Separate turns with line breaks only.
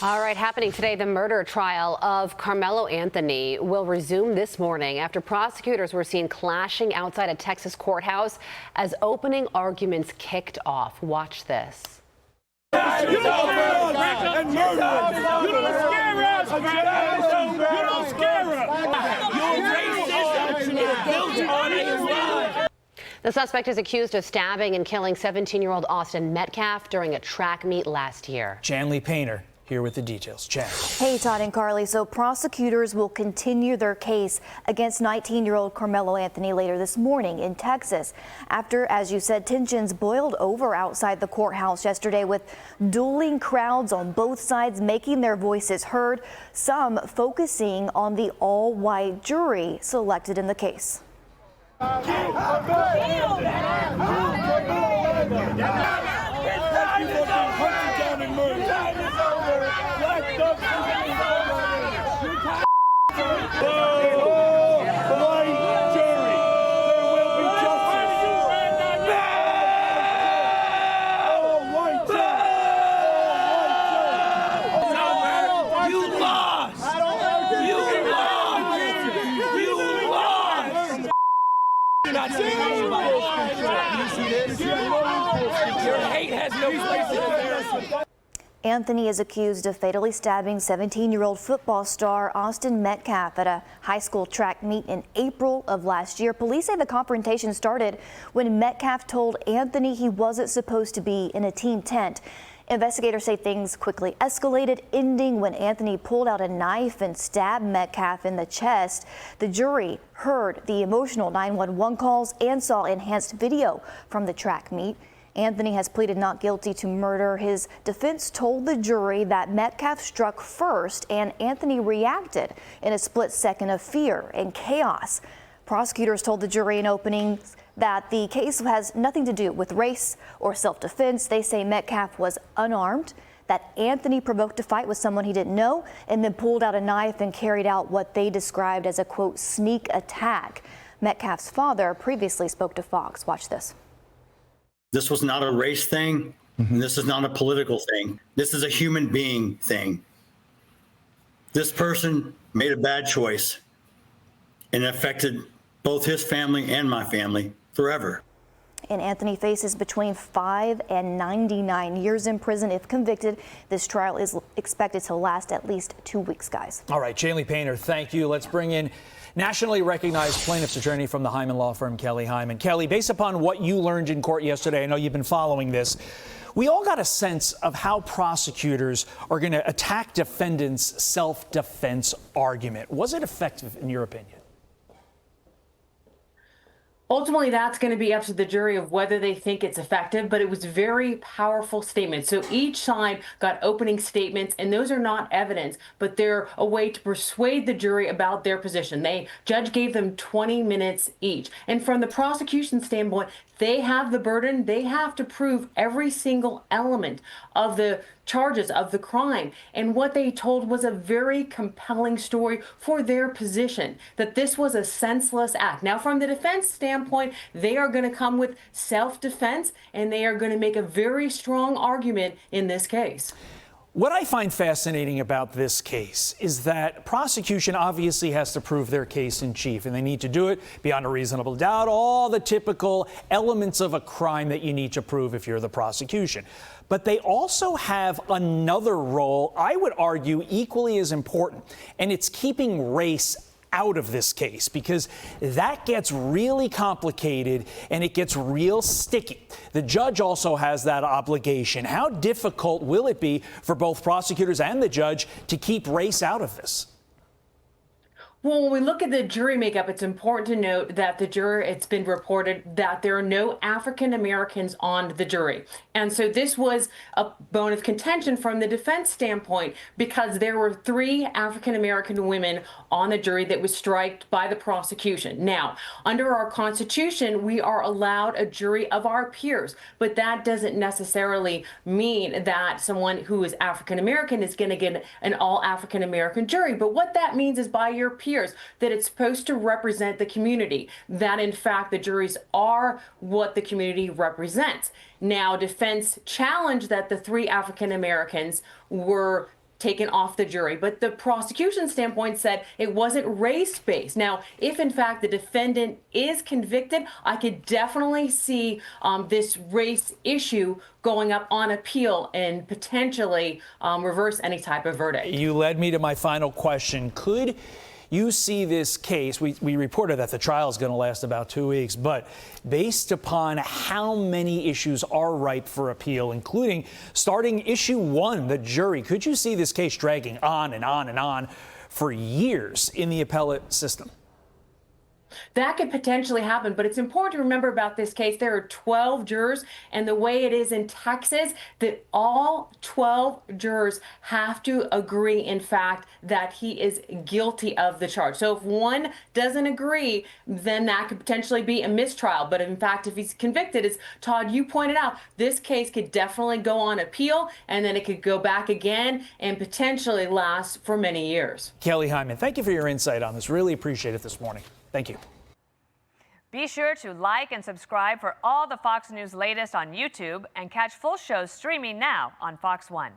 All right, happening today, the murder trial of Carmelo Anthony will resume this morning after prosecutors were seen clashing outside a Texas courthouse as opening arguments kicked off. Watch this.
You don't scare us, man. You don't scare us. You're racist. It's built on a lie.
The suspect is accused of stabbing and killing 17-year-old Austin Metcalf during a track meet last year.
Chanley Painter here with the details. Jan.
Hey, Todd and Carly. So prosecutors will continue their case against 19-year-old Carmelo Anthony later this morning in Texas after, as you said, tensions boiled over outside the courthouse yesterday with dueling crowds on both sides making their voices heard, some focusing on the all-white jury selected in the case. Anthony is accused of fatally stabbing 17-year-old football star Austin Metcalf at a high school track meet in April of last year. Police say the confrontation started when Metcalf told Anthony he wasn't supposed to be in a team tent. Investigators say things quickly escalated, ending when Anthony pulled out a knife and stabbed Metcalf in the chest. The jury heard the emotional 911 calls and saw enhanced video from the track meet. Anthony has pleaded not guilty to murder. His defense told the jury that Metcalf struck first and Anthony reacted in a split second of fear and chaos. Prosecutors told the jury in openings that the case has nothing to do with race or self-defense. They say Metcalf was unarmed, that Anthony provoked a fight with someone he didn't know, and then pulled out a knife and carried out what they described as a, quote, sneak attack. Metcalf's father previously spoke to Fox. Watch this.
This was not a race thing, and this is not a political thing. This is a human being thing. This person made a bad choice, and it affected both his family and my family forever.
And Anthony faces between 5 and 99 years in prison if convicted. This trial is expected to last at least 2 weeks, guys.
All right, Chanley Painter, thank you. Let's bring in nationally recognized plaintiff's attorney from the Hyman law firm, Kelly Hyman. Kelly, based upon what you learned in court yesterday, I know you've been following this, we all got a sense of how prosecutors are going to attack defendants' self-defense argument. Was it effective in your opinion?
Ultimately, that's going to be up to the jury of whether they think it's effective, but it was very powerful statements. So each side got opening statements, and those are not evidence, but they're a way to persuade the jury about their position. The judge gave them 20 minutes each. And from the prosecution standpoint, they have the burden. They have to prove every single element of the charges of the crime. And what they told was a very compelling story for their position, that this was a senseless act. Now, from the defense standpoint, they are going to come with self-defense, and they are going to make a very strong argument in this case.
What I find fascinating about this case is that prosecution obviously has to prove their case in chief, and they need to do it beyond a reasonable doubt, all the typical elements of a crime that you need to prove if you're the prosecution. But they also have another role, I would argue, equally as important, and it's keeping race out of this case, because that gets really complicated and it gets real sticky. The judge also has that obligation. How difficult will it be for both prosecutors and the judge to keep race out of this?
Well, when we look at the jury makeup, it's important to note that the jury, it's been reported that there are no African Americans on the jury. And so this was a bone of contention from the defense standpoint, because there were 3 African American women on the jury that was striked by the prosecution. Now, under our Constitution, we are allowed a jury of our peers, but that doesn't necessarily mean that someone who is African American is going to get an all African American jury. But what that means is by your peers, that it's supposed to represent the community, that in fact the juries are what the community represents. Now, defense challenged that the 3 African Americans were taken off the jury. But the prosecution standpoint said it wasn't race-based. Now, if in fact the defendant is convicted, I could definitely see this race issue going up on appeal and potentially reverse any type of verdict.
You led me to my final question. Could you see this case? We reported that the trial is going to last about 2 weeks, but based upon how many issues are ripe for appeal, including starting issue 1, the jury, could you see this case dragging on and on and on for years in the appellate system?
That could potentially happen, but it's important to remember about this case. There are 12 jurors, and the way it is in Texas, that all 12 jurors have to agree, in fact, that he is guilty of the charge. So if one doesn't agree, then that could potentially be a mistrial. But in fact, if he's convicted, as Todd, you pointed out, this case could definitely go on appeal, and then it could go back again and potentially last for many years.
Kelly Hyman, thank you for your insight on this. Really appreciate it this morning. Thank you.
Be sure to like and subscribe for all the Fox News latest on YouTube and catch full shows streaming now on Fox One.